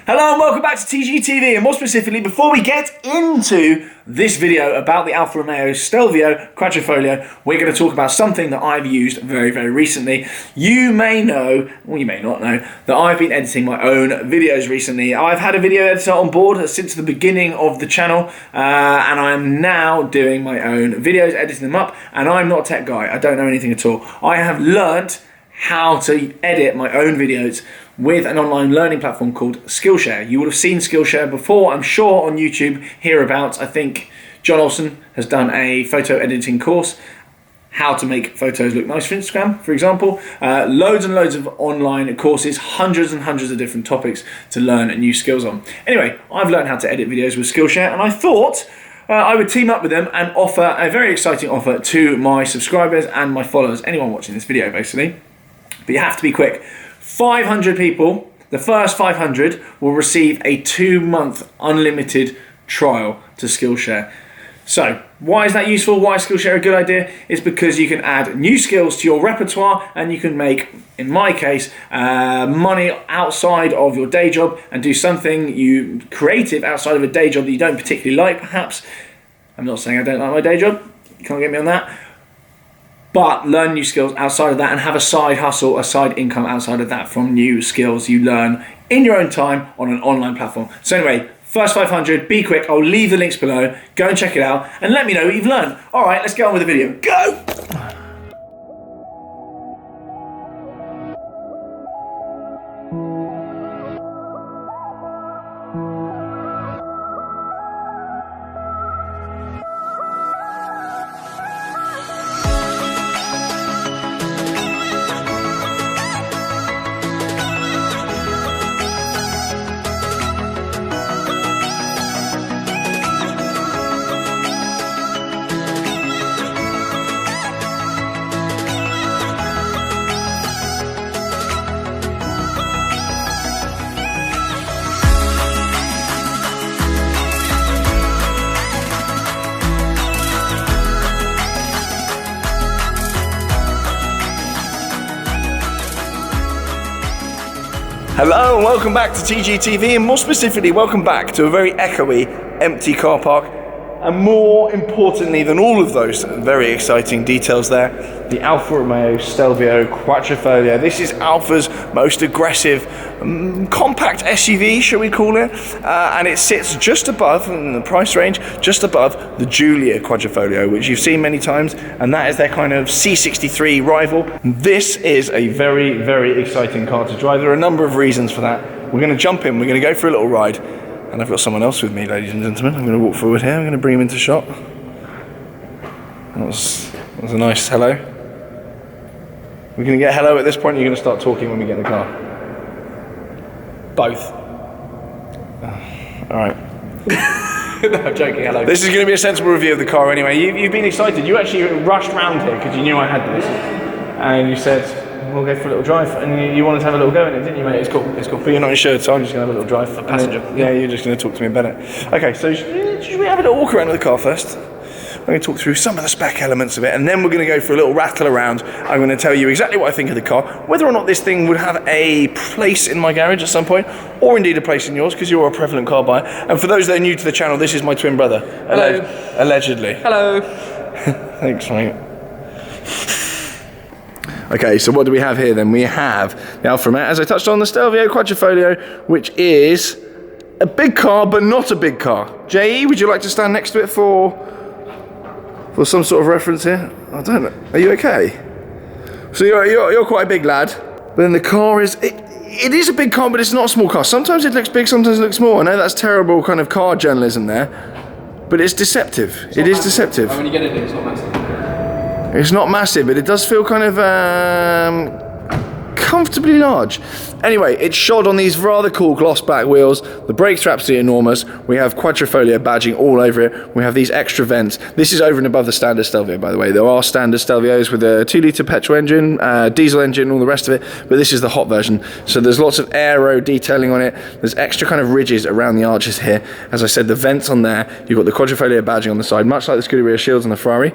Hello and welcome back to TGTV, and more specifically, before we get into this video about the Alfa Romeo Stelvio Quadrifoglio, we're going to talk about something that I've used very, very recently. You may know, or you may not know, that I've been editing my own videos recently. I've had a video editor on board since the beginning of the channel, and I'm now doing my own videos, editing them up, and I'm not a tech guy. I don't know anything at all. I have learnt how to edit my own videos with an online learning platform called Skillshare. You would have seen Skillshare before, I'm sure, on YouTube, hereabouts. I think John Olsen has done a photo editing course, how to make photos look nice for Instagram, for example. Loads and loads of online courses, hundreds and hundreds of different topics to learn new skills on. Anyway, I've learned how to edit videos with Skillshare, and I thought I would team up with them and offer a very exciting offer to my subscribers and my followers, anyone watching this video basically. But you have to be quick. 500 people, the first 500 will receive a 2-month unlimited trial to Skillshare. So, why is that useful? Why is Skillshare a good idea? It's because you can add new skills to your repertoire and you can make, in my case, money outside of your day job and do something creative outside of a day job that you don't particularly like, perhaps. I'm not saying I don't like my day job. You can't get me on that. But learn new skills outside of that and have a side hustle, a side income outside of that from new skills you learn in your own time on an online platform. So anyway, first 500, be quick. I'll leave the links below. Go and check it out and let me know what you've learned. All right, let's get on with the video. Go! Hello and welcome back to TGTV, and more specifically welcome back to a very echoey, empty car park, and more importantly than all of those very exciting details there, the Alfa Romeo Stelvio Quadrifoglio. This is Alfa's most aggressive compact SUV, shall we call it, and it sits just above, in the price range, just above the Giulia Quadrifoglio, which you've seen many times, and that is their kind of C63 rival. This is a very, very exciting car to drive. There are a number of reasons for that. We're going to jump in, we're going to go for a little ride, and I've got someone else with me, ladies and gentlemen. I'm going to walk forward here, I'm going to bring him into shot. That was a nice hello. We're going to get hello at this point, or you're going to start talking when we get in the car? Both. All right. No, I'm joking, hello. This is going to be a sensible review of the car anyway. You've been excited. You actually rushed round here because you knew I had this. And you said, we'll go for a little drive. And you wanted to have a little go in it, didn't you, mate? It's cool, it's cool. But you're not insured, so I'm just going to have a little drive. A passenger. Yeah, you're just going to talk to me about it. Okay, so should we have a little walk around of the car first? I'm going to talk through some of the spec elements of it, and then we're going to go for a little rattle around. I'm going to tell you exactly what I think of the car, whether or not this thing would have a place in my garage at some point, or indeed a place in yours, because you're a prevalent car buyer. And for those that are new to the channel, this is my twin brother. Hello. Allegedly. Hello. Thanks, mate. Okay, so what do we have here then? We have the Alfa Romeo, as I touched on, the Stelvio Quadrifoglio, which is a big car, but not a big car. J.E., would you like to stand next to it for some sort of reference here? I don't know. Are you okay? So you're quite a big lad, but then the car is... It is a big car, but it's not a small car. Sometimes it looks big, sometimes it looks small. I know that's terrible kind of car journalism there, but it's deceptive. It is deceptive. When you get it, it's not massive. It's not massive, but it does feel kind of comfortably large. Anyway, it's shod on these rather cool gloss back wheels. The brakes are absolutely enormous. We have Quadrifoglio badging all over it. We have these extra vents. This is over and above the standard Stelvio, by the way. There are standard Stelvios with a 2-litre petrol engine, diesel engine, all the rest of it, but this is the hot version. So there's lots of aero detailing on it. There's extra kind of ridges around the arches here. As I said, the vents on there. You've got the Quadrifoglio badging on the side, much like the Scuderia shields on the Ferrari.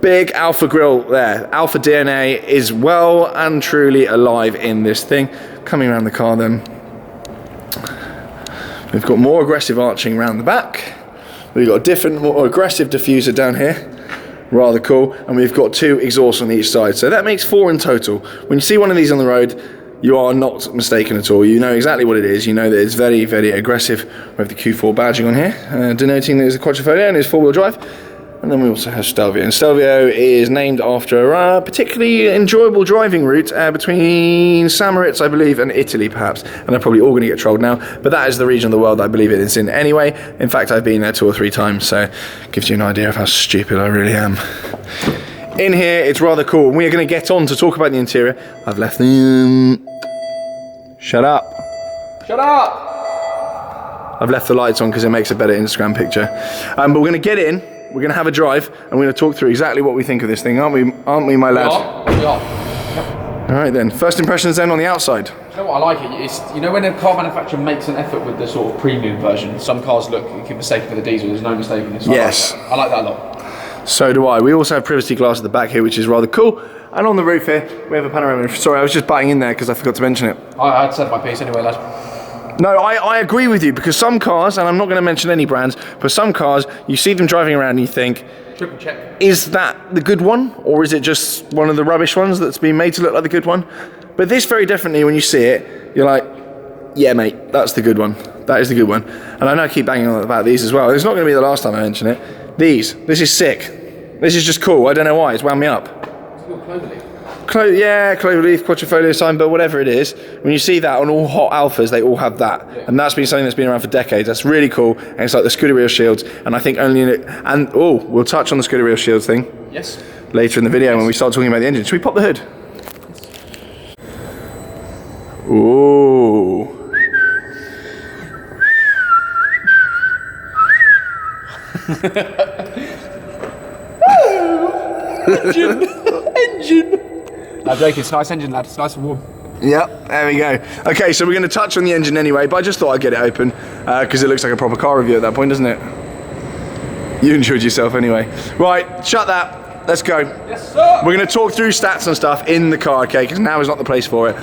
Big Alfa grille there. Alfa DNA is well and truly alive in this thing. Coming around the car then. We've got more aggressive arching around the back. We've got a different, more aggressive diffuser down here. Rather cool. And we've got 2 exhausts on each side. So that makes 4 in total. When you see one of these on the road, you are not mistaken at all. You know exactly what it is. You know that it's very, very aggressive. We have the Q4 badging on here, denoting that it's a Quadrifoglio and it's 4-wheel drive. And then we also have Stelvio. And Stelvio is named after a particularly enjoyable driving route between St. Moritz, I believe, and Italy, perhaps. And they're probably all going to get trolled now. But that is the region of the world I believe it is in anyway. In fact, I've been there 2 or 3 times, so it gives you an idea of how stupid I really am. In here, it's rather cool. We are going to get on to talk about the interior. I've left the... Shut up. Shut up! I've left the lights on because it makes a better Instagram picture. But we're going to get in. We're going to have a drive, and we're going to talk through exactly what we think of this thing, aren't we, my lad? We are. Yep. All right then. First impressions then on the outside. You know what, I like it. It's, you know, when a car manufacturer makes an effort with the sort of premium version, some cars look, you can mistake for the diesel. There's no mistake in this. Yes. I like that a lot. So do I. We also have privacy glass at the back here, which is rather cool. And on the roof here, we have a panoramic roof. Sorry, I was just butting in there because I forgot to mention it. I had said my piece anyway, lad. No, I agree with you, because some cars, and I'm not going to mention any brands, but some cars, you see them driving around and you think, triple check. Is that the good one? Or is it just one of the rubbish ones that's been made to look like the good one? But this very definitely, when you see it, you're like, yeah, mate, that's the good one. That is the good one. And I know I keep banging on about these as well. It's not going to be the last time I mention it. This is sick. This is just cool. I don't know why. It's wound me up. It's got cloverleaf. Yeah, cloverleaf, Quadrifoglio sign, but whatever it is, when you see that on all hot Alphas, they all have that. Yeah. And that's been something that's been around for decades. That's really cool. And it's like the Scuderia shields. And I think only in it, and we'll touch on the Scuderia shields thing. Yes. Later in the video when we start talking about the engine. Should we pop the hood? Ooh. Engine. No, Jake, it's a nice engine, lad. It's nice and warm. Yep, there we go. Okay, so we're going to touch on the engine anyway, but I just thought I'd get it open because it looks like a proper car review at that point, doesn't it? You enjoyed yourself anyway. Right, shut that. Let's go. Yes, sir. We're going to talk through stats and stuff in the car, okay? Because now is not the place for it.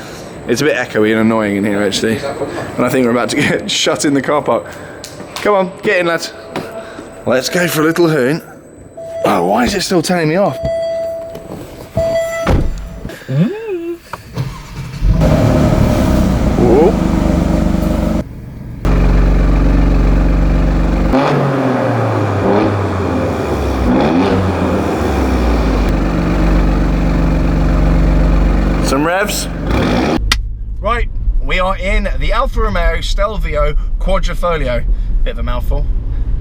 It's a bit echoey and annoying in here, actually. And I think we're about to get shut in the car park. Come on, get in, lads. Let's go for a little hoon. Oh, why is it still telling me off? Whoa. Some revs. Right, we are in the Alfa Romeo Stelvio Quadrifoglio. Bit of a mouthful.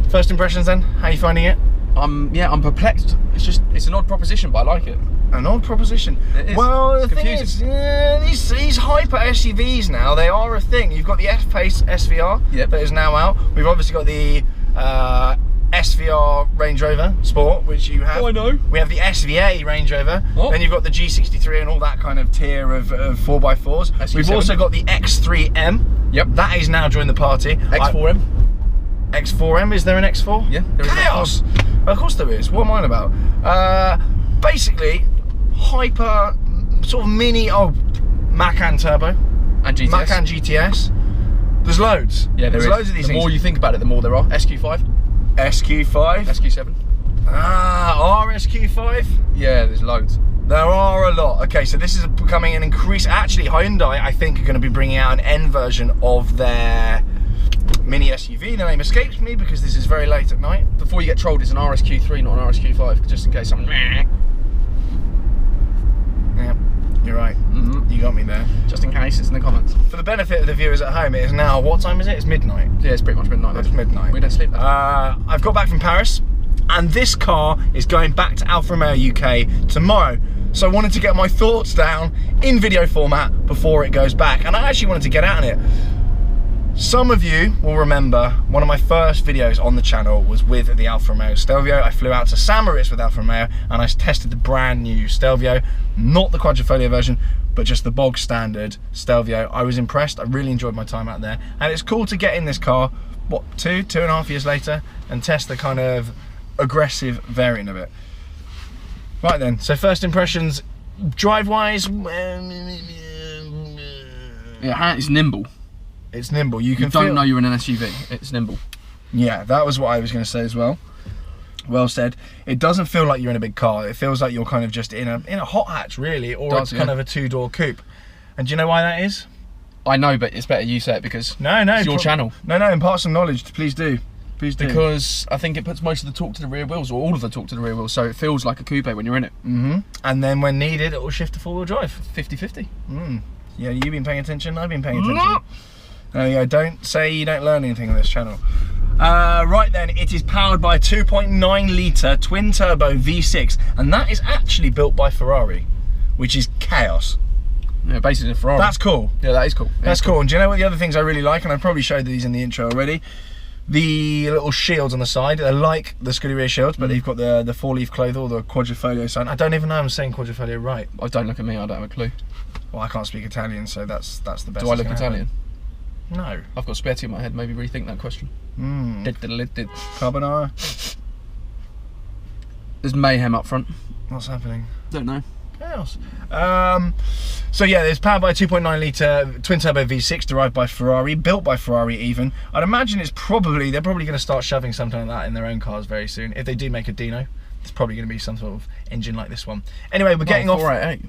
First impressions then, how are you finding it? I'm perplexed. It's an odd proposition, but I like it. An odd proposition. It is. Well, the Confusing. thing is, these hyper SUVs now, they are a thing. You've got the F-Pace SVR that is now out. We've obviously got the SVR Range Rover Sport, which you have. Oh, I know. We have the SVA Range Rover. Oh. Then you've got the G63 and all that kind of tier of 4x4s. SU7. We've also got the X3M. Yep. That is now joined the party. X4M. X4M, is there an X4? Yeah, there is. Chaos! Of course there is. What am I on about? Basically, hyper, sort of mini, Macan Turbo. And GTS. Macan GTS. There's loads. Yeah, there's loads of these things. The things. more you think about it, the more there are. SQ5. SQ5. SQ7. RSQ5. Yeah, there's loads. There are a lot. Okay, so this is becoming an increase. Actually, Hyundai, I think, are going to be bringing out an N version of their mini SUV. The name escapes me because this is very late at night. Before you get trolled, it's an RSQ3, not an RSQ5, just in case someone... Yep, you're right. You got me there. Just in case, it's in the comments. For the benefit of the viewers at home, it is now, what time is it? It's midnight. Yeah, it's pretty much midnight. It's midnight. We don't sleep. I've got back from Paris, and this car is going back to Alfa Romeo UK tomorrow. So I wanted to get my thoughts down in video format before it goes back, and I actually wanted to get out in it. Some of you will remember one of my first videos on the channel was with the Alfa Romeo Stelvio. I flew out to St. Moritz with Alfa Romeo and I tested the brand new Stelvio, not the Quadrifoglio version, but just the bog standard Stelvio. I was impressed. I really enjoyed my time out there, and it's cool to get in this car, what, two and a half years later, and test the kind of aggressive variant of it. Right then, so first impressions, drive-wise. Yeah, it's nimble. It's nimble. You don't know you're in an SUV. It's nimble. Yeah, that was what I was going to say as well. Well said. It doesn't feel like you're in a big car. It feels like you're kind of just in a hot hatch, really, or it's kind of a two-door coupe. And do you know why that is? I know, but it's better you say it because it's your channel. No, impart some knowledge. Please do. Please do. Because I think it puts most of the torque to the rear wheels, or all of the torque to the rear wheels, so it feels like a coupe when you're in it. And then when needed, it will shift to four-wheel drive. 50-50. Yeah, you've been paying attention. I've been paying attention. There you go. Don't say you don't learn anything on this channel. Right then, it is powered by a 2.9 litre twin-turbo V6, and that is actually built by Ferrari, which is chaos. Yeah, basically a Ferrari. That's cool. Yeah, that is cool. That's cool. And do you know what the other things I really like? And I probably showed these in the intro already. The little shields on the side, they're like the Scuderia shields, but they've got the four-leaf cloth or the Quadrifoglio sign. I don't even know I'm saying Quadrifoglio right. Oh, don't look at me, I don't have a clue. Well, I can't speak Italian, so that's the best. Do I look Italian? No. I've got spaghetti in my head, maybe rethink that question. Carbonara. There's mayhem up front. What's happening? Don't know. Chaos. So yeah, it's powered by a 2.9 litre twin-turbo V6 derived by Ferrari, built by Ferrari even. I'd imagine they're probably going to start shoving something like that in their own cars very soon. If they do make a Dino, it's probably going to be some sort of engine like this one. Anyway, we're getting off... 488.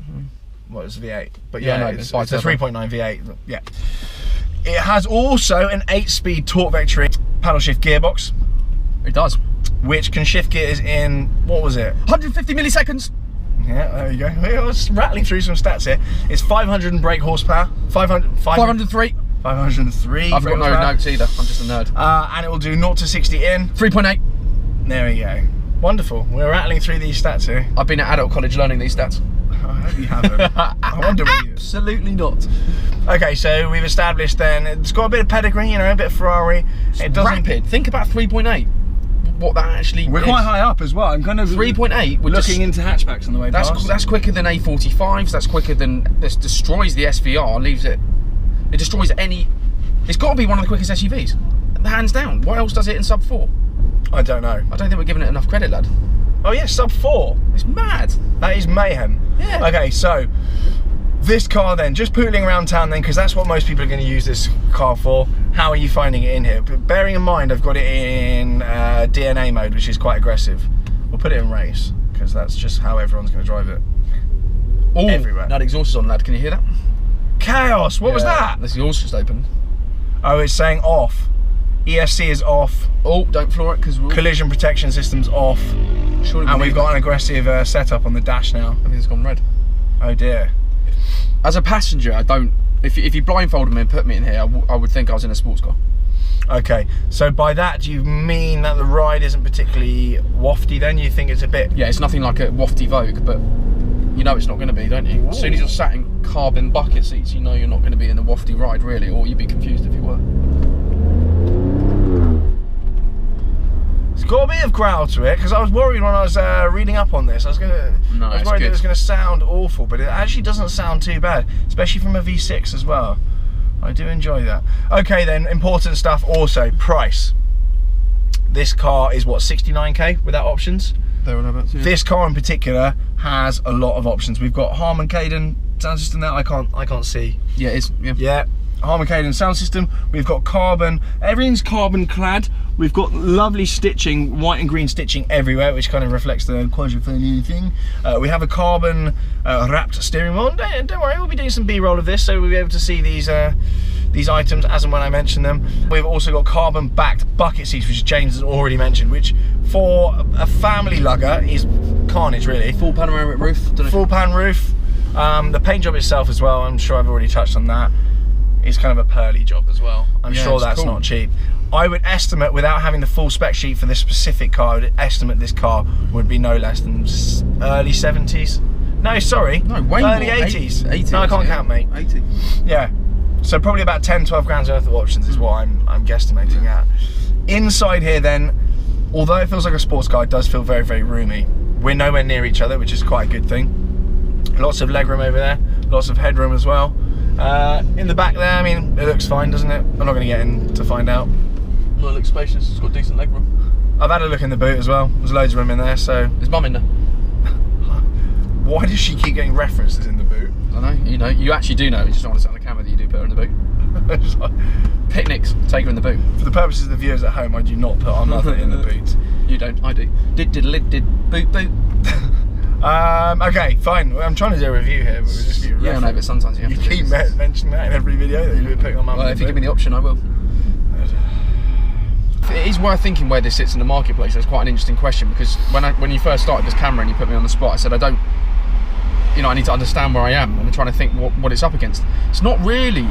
Well, it's a V8, but yeah, it's a 3.9 V8, yeah. It has also an 8-speed torque vectoring paddle shift gearbox. It does. Which can shift gears in, what was it? 150 milliseconds. Yeah, there you go. I was rattling through some stats here. It's 500 and brake horsepower. 503. 503. I've got no notes either. I'm just a nerd. And it will do 0 to 60 in 3.8. There we go. Wonderful. We're rattling through these stats here. I've been at adult college learning these stats. I hope you haven't. I wonder what you... Absolutely not. Okay, so we've established then it's got a bit of pedigree, you know, a bit of Ferrari. It doesn't... Rapid. Think about 3.8. What that actually We're is. Quite high up as well. I'm kind of 3.8. looking into hatchbacks on the way past. That's quicker than A45s. That's quicker than this. Destroys the SVR. Leaves it. It destroys any. It's got to be one of the quickest SUVs, hands down. What else does it in sub 4? I don't know. I don't think we're giving it enough credit, lad. Oh yeah, sub 4. It's mad. That is mayhem. Yeah. Okay, so this car then, just pootling around town then, because that's what most people are going to use this car for. How are you finding it in here? But bearing in mind, I've got it in DNA mode, which is quite aggressive. We'll put it in race, because that's just how everyone's going to drive it. Ooh, everywhere. Now the exhaust is on, lad. Can you hear that? Chaos! What was that? The exhaust just opened. Oh, it's saying off. ESC is off. Oh, don't floor it, because collision protection system's off. And we've got an aggressive setup on the dash now. Everything's gone red. Oh dear. As a passenger, I don't... If you blindfolded me and put me in here, I would think I was in a sports car. Okay, so by that, do you mean that the ride isn't particularly wafty then? You think it's a bit... Yeah, it's nothing like a wafty Vogue, but you know it's not going to be, don't you? Ooh. As soon as you're sat in carbon bucket seats, you know you're not going to be in a wafty ride, really, or you'd be confused if you were. It's got a bit of growl to it, because I was worried when I was reading up on this. I was worried that it was going to sound awful, but it actually doesn't sound too bad, especially from a V6 as well. I do enjoy that. Okay then, important stuff also, price. This car is what, 69k without options? There or thereabouts, yeah. This car in particular has a lot of options. We've got Harman Kardon sound system there. I can't see. Yeah, it is. Yeah. Yeah. Harman Kardon sound system. We've got carbon. Everything's carbon clad. We've got lovely stitching, white and green stitching everywhere, which kind of reflects the Quadrifoglio thing. We have a carbon wrapped steering wheel. Don't worry, we'll be doing some B-roll of this, so we'll be able to see these items as and when I mention them. We've also got carbon backed bucket seats, which James has already mentioned, which for a family lugger is carnage, really. Full panoramic roof. Full pan roof. The paint job itself as well, I'm sure I've already touched on that. It's kind of a pearly job as well. I'm sure that's cool. Not cheap. I would estimate, without having the full spec sheet for this specific car, I would estimate this car would be no less than early 70s. No, sorry. No, way early more. 80s. 80s. No, I can't count, mate. 80. Yeah. So probably about 10, 12 grand's worth of options is what I'm guesstimating at. Inside here then, although it feels like a sports car, it does feel very, very roomy. We're nowhere near each other, which is quite a good thing. Lots of legroom over there, lots of headroom as well. In the back there, I mean, it looks fine, doesn't it? I'm not going to get in to find out. No, it looks spacious. It's got decent legroom. I've had a look in the boot as well. There's loads of room in there, so... There's mum in there. Why does she keep getting references in the boot? I don't know. You know, you actually do know. You just don't want to sit on the camera that you do put her in the boot. It's like, Picnics, take her in the boot. for the purposes of the viewers at home, I do not put our mother in the boot. You don't, I do. Did boot. Okay, fine. I'm trying to do a review here, but we'll just keep Yeah, I know, but sometimes you have to keep do this. mentioning that in every video that you're putting on mum. Well, if you give me the option, I will. It is worth thinking where this sits in the marketplace. That's quite an interesting question, because when you first started this camera and you put me on the spot, I said I need to understand where I am, and I'm trying to think what it's up against. It's not really.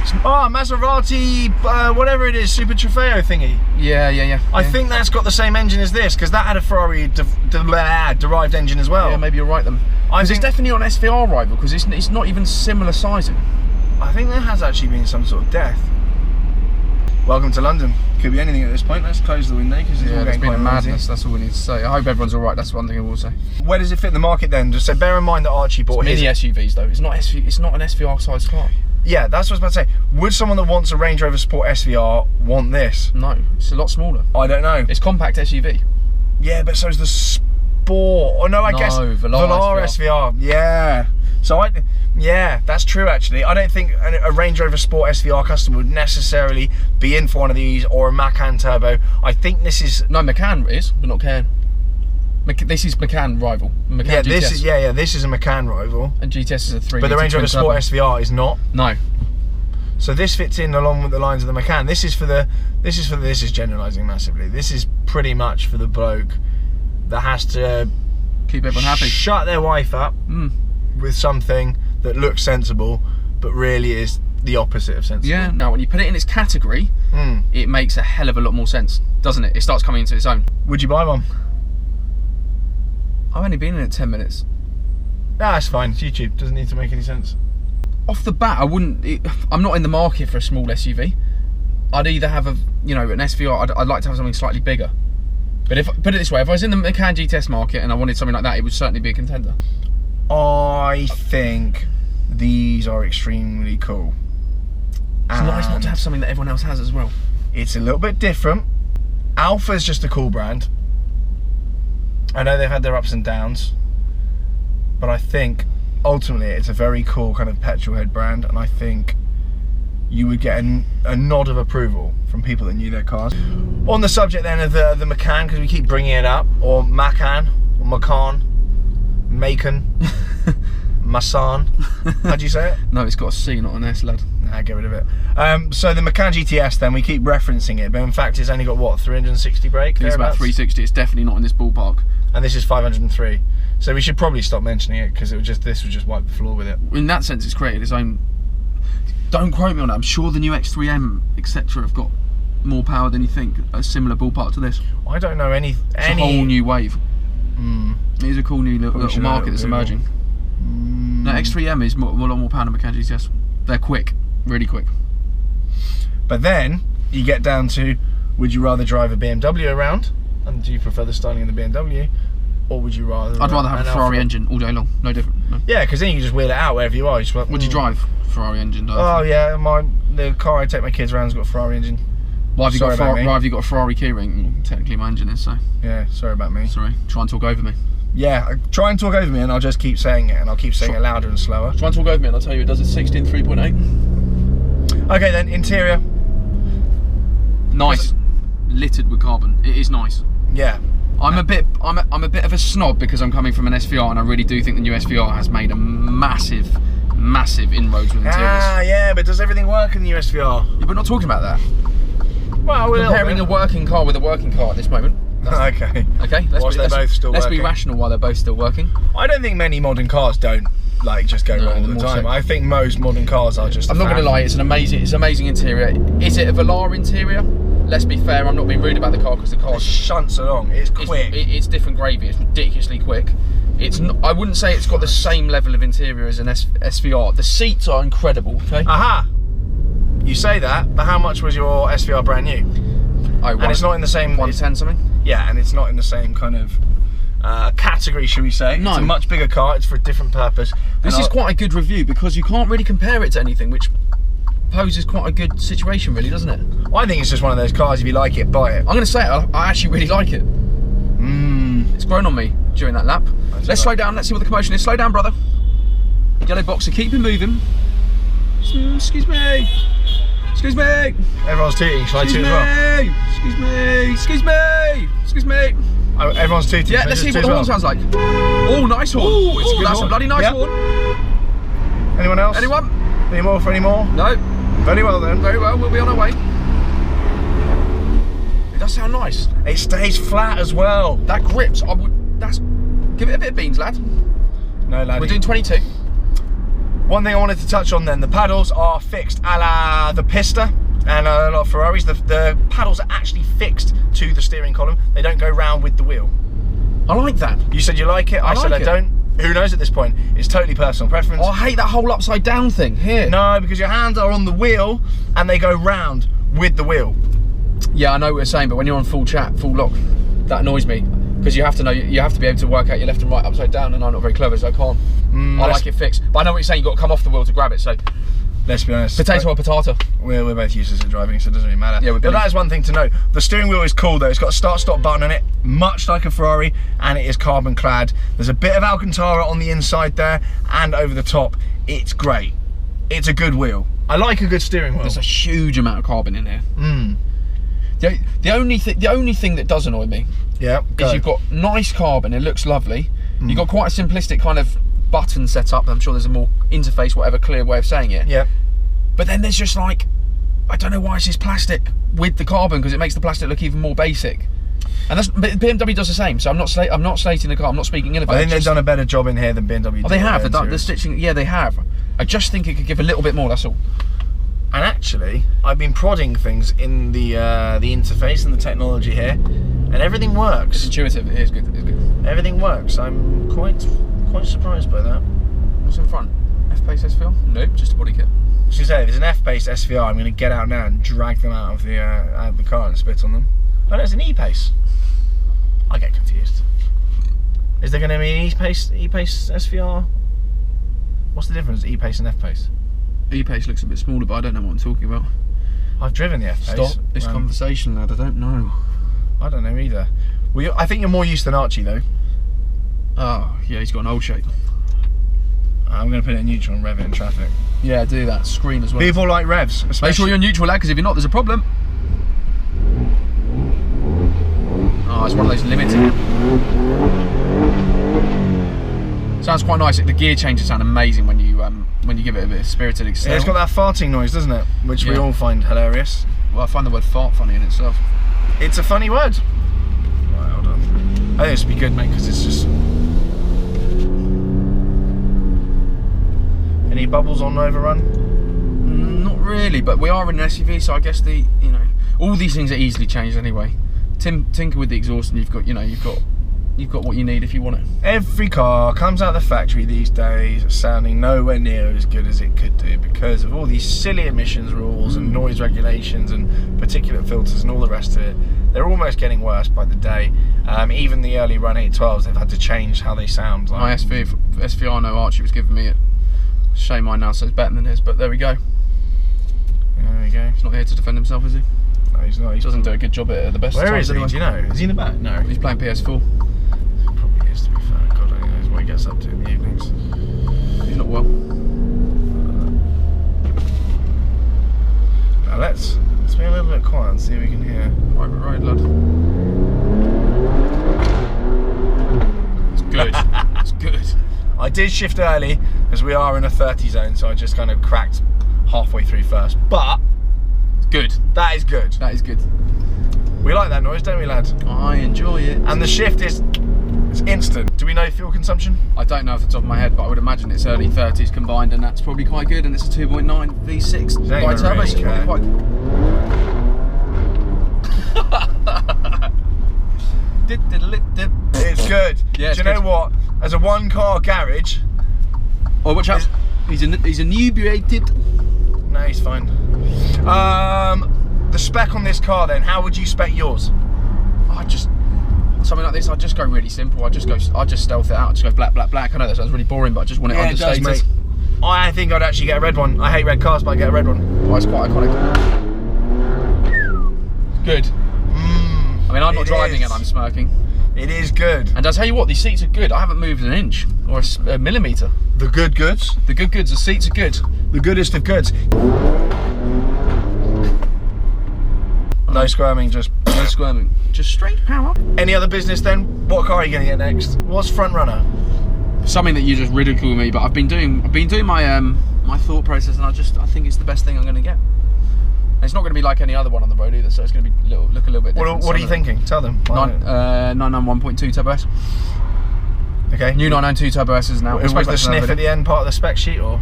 Maserati, whatever it is, Super Trofeo thingy. Yeah. I think that's got the same engine as this, because that had a Ferrari derived engine as well. Yeah, maybe you're right then. It's definitely on SVR rival, because it's not even similar sizing. I think there has actually been some sort of death. Welcome to London. Could be anything at this point. Let's close the window because it's been a madness. That's all we need to say. I hope everyone's all right. That's one thing I will say. Where does it fit in the market then? Just so bear in mind that Archie bought his mini SUVs though. It's not an SVR sized car. Yeah, that's what I was about to say. Would someone that wants a Range Rover Sport SVR want this? No, it's a lot smaller. I don't know. It's compact SUV. Yeah, but so's the Sport. Oh no, I guess Velar SVR. Yeah. So yeah, that's true actually. I don't think a Range Rover Sport SVR customer would necessarily be in for one of these or a Macan Turbo. I think this is... No, Macan is, but not Cairn. This is Macan rival. Macan GTS. This is a Macan rival. And GTS is a 3. But the Range Rover Sport SVR is not. No. So this fits in along with the lines of the Macan. This is generalising massively. This is pretty much for the bloke that has to keep everyone happy. Shut their wife up with something that looks sensible, but really is the opposite of sensible. Yeah. Now, when you put it in its category, it makes a hell of a lot more sense, doesn't it? It starts coming into its own. Would you buy one? I've only been in it 10 minutes. That's fine. It's YouTube. Doesn't need to make any sense. Off the bat, I wouldn't. I'm not in the market for a small SUV. I'd either have an SVR. I'd like to have something slightly bigger. But put it this way, if I was in the Macan GTS market and I wanted something like that, it would certainly be a contender. I think these are extremely cool. It's nice not to have something that everyone else has as well. It's a little bit different. Alfa is just a cool brand. I know they've had their ups and downs, but I think ultimately it's a very cool kind of petrol head brand, and I think you would get a nod of approval from people that knew their cars. On the subject then of the Macan, because we keep bringing it up, or Macan, or Macan, Masan. How do you say it? No, it's got a C, not an S, lad. Nah, get rid of it. So the Macan GTS then, we keep referencing it, but in fact it's only got what, 360 brake? It's about 360, it's definitely not in this ballpark. And this is 503. So we should probably stop mentioning it, because this would just wipe the floor with it. In that sense, it's created its own... Don't quote me on that, I'm sure the new X3M, etc. have got more power than you think, a similar ballpark to this. I don't know any... It's a whole new wave. It is a cool new little market that's emerging. No, X3M is a lot more power than Macan GTS. They're quick, really quick. But then you get down to, would you rather drive a BMW around, and do you prefer the styling of the BMW, or would you rather... I'd rather have a Ferrari engine all day long, no different. No. Yeah, because then you can just wheel it out wherever you are. You just, would you drive Ferrari engine? Oh yeah, the car I take my kids around has got a Ferrari engine. Why have you got a Ferrari keyring? Technically my engine is, so... Yeah, sorry about me. Sorry, try and talk over me. Yeah, try and talk over me and I'll just keep saying it, and I'll keep saying it louder and slower. Try and talk over me and I'll tell you it does it 16 3.8. Okay then, interior. Nice. Littered with carbon. It is nice. Yeah. I'm a bit of a snob because I'm coming from an SVR, and I really do think the new SVR has made a massive inroads with interiors. Ah, yeah, but does everything work in the new SVR? Yeah, but not talking about that. Well, comparing a working car with a working car at this moment. Okay. Okay. Let's be rational while they're both still working. I don't think many modern cars don't just go wrong all the time. So. I think most modern cars are just. I'm not going to lie. It's amazing interior. Is it a Velar interior? Let's be fair. I'm not being rude about the car because the car shunts along. It's quick. It's different gravy. It's ridiculously quick. It's not, I wouldn't say it's got the same level of interior as an SVR. The seats are incredible. Okay. Aha. You say that, but how much was your SVR brand new? And it's not in the same 110 something. Yeah, and it's not in the same kind of category, shall we say? No. It's a much bigger car. It's for a different purpose. This is quite a good review because you can't really compare it to anything, which poses quite a good situation, really, doesn't it? I think it's just one of those cars. If you like it, buy it. I'm going to say it. I actually really like it. It's grown on me during that lap. Let's slow down. Let's see what the commotion is. Slow down, brother. Yellow boxer, keep him moving. Excuse me. Excuse me. Everyone's tooting. Shall I toot as well? Excuse me. Excuse me. Excuse me. Oh, everyone's tooting. Yeah, let's see what the horn sounds like. Oh, nice horn. Ooh, it's a good that's horn. a bloody nice horn. Anyone else? Anyone? Any more for any more? No. Very well then. Very well, we'll be on our way. It does sound nice. It stays flat as well. That grips, give it a bit of beans, lad. No, laddie. We're doing 22. One thing I wanted to touch on then, the paddles are fixed a la the Pista and a lot of Ferraris. The paddles are actually fixed to the steering column. They don't go round with the wheel. I like that. You said you like it, I said I don't. Who knows at this point? It's totally personal preference. Oh, I hate that whole upside down thing, here. No, because your hands are on the wheel and they go round with the wheel. Yeah, I know what you're saying, but when you're on full lock, that annoys me. Because you have to know, you have to be able to work out your left and right upside down, and I'm not very clever, so I can't. I like it fixed. But I know what you're saying, you've got to come off the wheel to grab it, so. Let's be honest. Potato or potato? We're both useless at driving, so it doesn't really matter. Yeah, but that is one thing to note. The steering wheel is cool though. It's got a start-stop button on it, much like a Ferrari, and it is carbon clad. There's a bit of Alcantara on the inside there, and over the top. It's great. It's a good wheel. I like a good steering wheel. There's a huge amount of carbon in here. The only thing that does annoy me is you've got nice carbon, it looks lovely. You've got quite a simplistic kind of button set up. I'm sure there's a more interface, whatever, clear way of saying it. Yeah. But then there's just like, I don't know why it's just plastic with the carbon, because it makes the plastic look even more basic. And that's, but BMW does the same. So I'm not slating the car. I'm not speaking in about it. I think they've done a better job in here than BMW. Oh, they have. The stitching. Yeah, they have. I just think it could give a little bit more. That's all. And actually, I've been prodding things in the interface and the technology here, and everything works. It's intuitive. It is good. It's good. Everything works. I'm quite surprised by that. What's in front? F-Pace SVR? Nope, just a body kit. I was going to say, if there's an F-Pace SVR, I'm going to get out now and drag them out of the car and spit on them. Oh no, it's an E-Pace. I get confused. Is there going to be an E-Pace SVR? What's the difference, E-Pace and F-Pace? E-Pace looks a bit smaller, but I don't know what I'm talking about. I've driven the F-Pace. Stop this conversation, lad. I don't know. I don't know either. Well, I think you're more used than Archie, though. Oh, yeah, he's got an old shape. I'm going to put it in neutral and rev it in traffic. Yeah, do that. Scream as well. People like revs, especially. Make sure you're neutral, lad, because if you're not, there's a problem. Oh, it's one of those limited. Sounds quite nice. The gear changes sound amazing when you give it a bit of spirited accel. Yeah, it's got that farting noise, doesn't it? Which we all find hilarious. Well, I find the word fart funny in itself. It's a funny word. Right, hold on. I think this would be good, mate, because it's just. Any bubbles on overrun? Not really, but we are in an SUV, so I guess all these things are easily changed anyway. Tinker with the exhaust, and you've got what you need if you want it. Every car comes out of the factory these days sounding nowhere near as good as it could do because of all these silly emissions rules and noise regulations and particulate filters and all the rest of it. They're almost getting worse by the day. Even the early run 812s, they've had to change how they sound. Like, my SVR, no, Archie was giving me it. Shame mine now says better than his, but there we go. There we go. He's not here to defend himself, is he? No, he's not. He doesn't do a good job at the best Where times. is he? Anyway. Do you know? Is he in the back? No. He's playing PS4. Probably is, to be fair. God only knows what he gets up to in the evenings. He's not well. Now let's be a little bit quiet and see if we can hear. Right, lad. It's good. It's good. I did shift early because we are in a 30 zone, so I just kind of cracked halfway through first. But it's good. That is good. That is good. We like that noise, don't we, lad? I enjoy it. And the shift is instant. Do we know fuel consumption? I don't know off the top of my head, but I would imagine it's early 30s combined, and that's probably quite good. And it's a 2.9 V6 by turbo, so it's probably quite good. It's good. Yeah, do you know what? As a one-car garage. Oh, watch out! He's inebriated. No, he's fine. The spec on this car, then, how would you spec yours? Something like this, I'd just go really simple. I'd just stealth it out. I'd just go black, black, black. I know that sounds really boring, but I just want it understated. It does, mate. I think I'd actually get a red one. I hate red cars, but I'd get a red one. Oh, it's quite iconic. Good. I mean, I'm not driving it, I'm smirking. It is good. And I'll tell you what, these seats are good. I haven't moved an inch or a millimetre. The good goods? The good goods, the seats are good. The goodest of goods. No squirming, just No squirming. Just straight power. Any other business then? What car are you going to get next? What's front runner? Something that you just ridicule me, but I've been doing my my thought process, and I think it's the best thing I'm going to get. And it's not going to be like any other one on the road either, so it's going to be look a little bit different. What are you thinking? Tell them. 991.2 Turbo S. Okay. New 992 Turbo S is now. Was the sniff at the end part of the spec sheet, or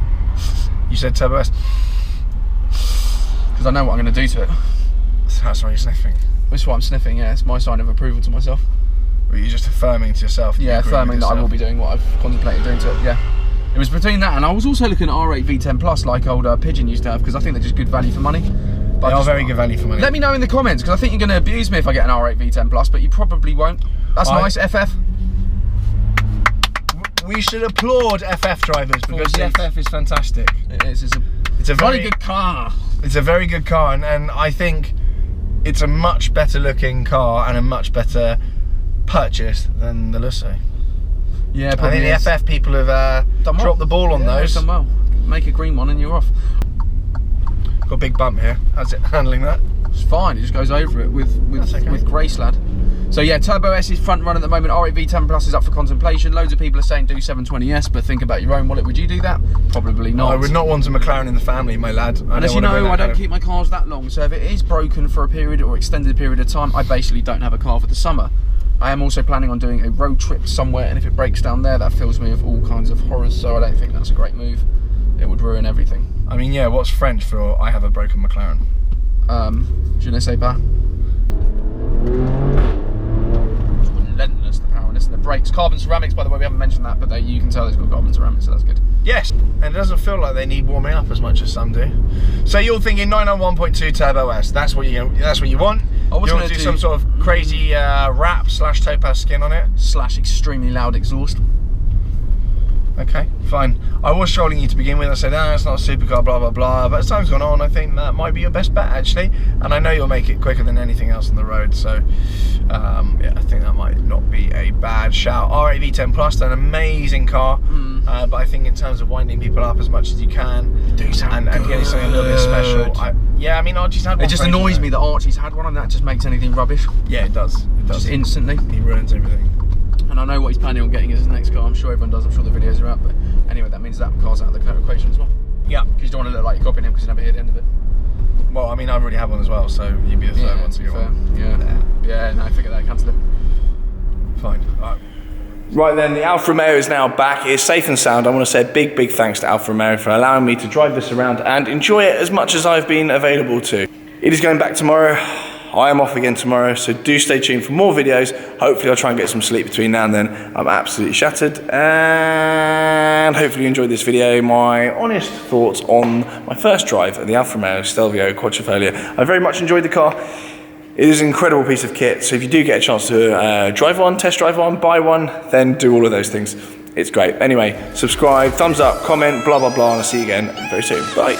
you said Turbo S? Because I know what I'm going to do to it. That's why you're sniffing. That's why I'm sniffing. Yeah, it's my sign of approval to myself. Or you're just affirming to yourself. Yeah, affirming that I will be doing what I've contemplated doing to it. Yeah. It was between that, and I was also looking at R8 V10 Plus like old Pigeon used to have, because I think they're just good value for money. But they are very good value for money. Let me know in the comments, because I think you're going to abuse me if I get an R8 V10 Plus, but you probably won't. That's nice, FF. We should applaud FF drivers, because the FF is fantastic. It is. It's a very good car. It's a very good car, and I think it's a much better looking car and a much better purchase than the Lusso. Yeah, I think the FF people have dropped the ball on those. Done well. Make a green one and you're off. Got a big bump here. How's it handling that? It's fine. It just goes over it with grace, lad. So yeah, Turbo S is front run at the moment. R8 V10 Plus is up for contemplation. Loads of people are saying do 720S, but think about your own wallet. Would you do that? Probably not. I would not want a McLaren in the family, my lad. And as you know, I don't keep my cars that long. So if it is broken for a period or extended period of time, I basically don't have a car for the summer. I am also planning on doing a road trip somewhere, and if it breaks down there, that fills me with all kinds of horrors, so I don't think that's a great move. It would ruin everything. I mean, yeah, what's French for I have a broken McLaren? Je ne sais pas. It's relentless, the power, and the brakes. Carbon ceramics, by the way, we haven't mentioned that, but you can tell it's got carbon ceramics, so that's good. Yes, and it doesn't feel like they need warming up as much as some do. So you're thinking 991.2 Turbo S, that's what you want? I was going to do some sort of crazy wrap / topaz skin on it? / extremely loud exhaust. Okay, fine. I was trolling you to begin with. I said, it's not a supercar, blah, blah, blah. But as time's gone on, I think that might be your best bet, actually. And I know you'll make it quicker than anything else on the road. So, yeah, I think that might not be a bad shout. R8 V10 Plus, an amazing car. But I think in terms of winding people up as much as you can and getting something a little bit special. Yeah, I mean, Archie's had one. It just annoys me that Archie's had one and that just makes anything rubbish. Yeah, it does. It does. Just instantly. He ruins everything. And I know what he's planning on getting as his next car. I'm sure everyone does. I'm sure the videos are out. But anyway, that means that car's out of the equation as well. Yeah. Because you don't want to look like you're copying him because you never hear the end of it. Well, I mean, I already have one as well, so you'd be the third one to get one. Yeah, no, figure that. Cancel it. Fine. All right. Right then, the Alfa Romeo is now back. It is safe and sound. I want to say a big, big thanks to Alfa Romeo for allowing me to drive this around and enjoy it as much as I've been available to. It is going back tomorrow. I am off again tomorrow, so do stay tuned for more videos. Hopefully I'll try and get some sleep between now and then. I'm absolutely shattered, and hopefully you enjoyed this video. My honest thoughts on my first drive of the Alfa Romeo Stelvio Quadrifoglio. I very much enjoyed the car. It is an incredible piece of kit, so if you do get a chance to drive one, test drive one, buy one, then do all of those things. It's great. Anyway, subscribe, thumbs up, comment, blah, blah, blah, and I'll see you again very soon. Bye.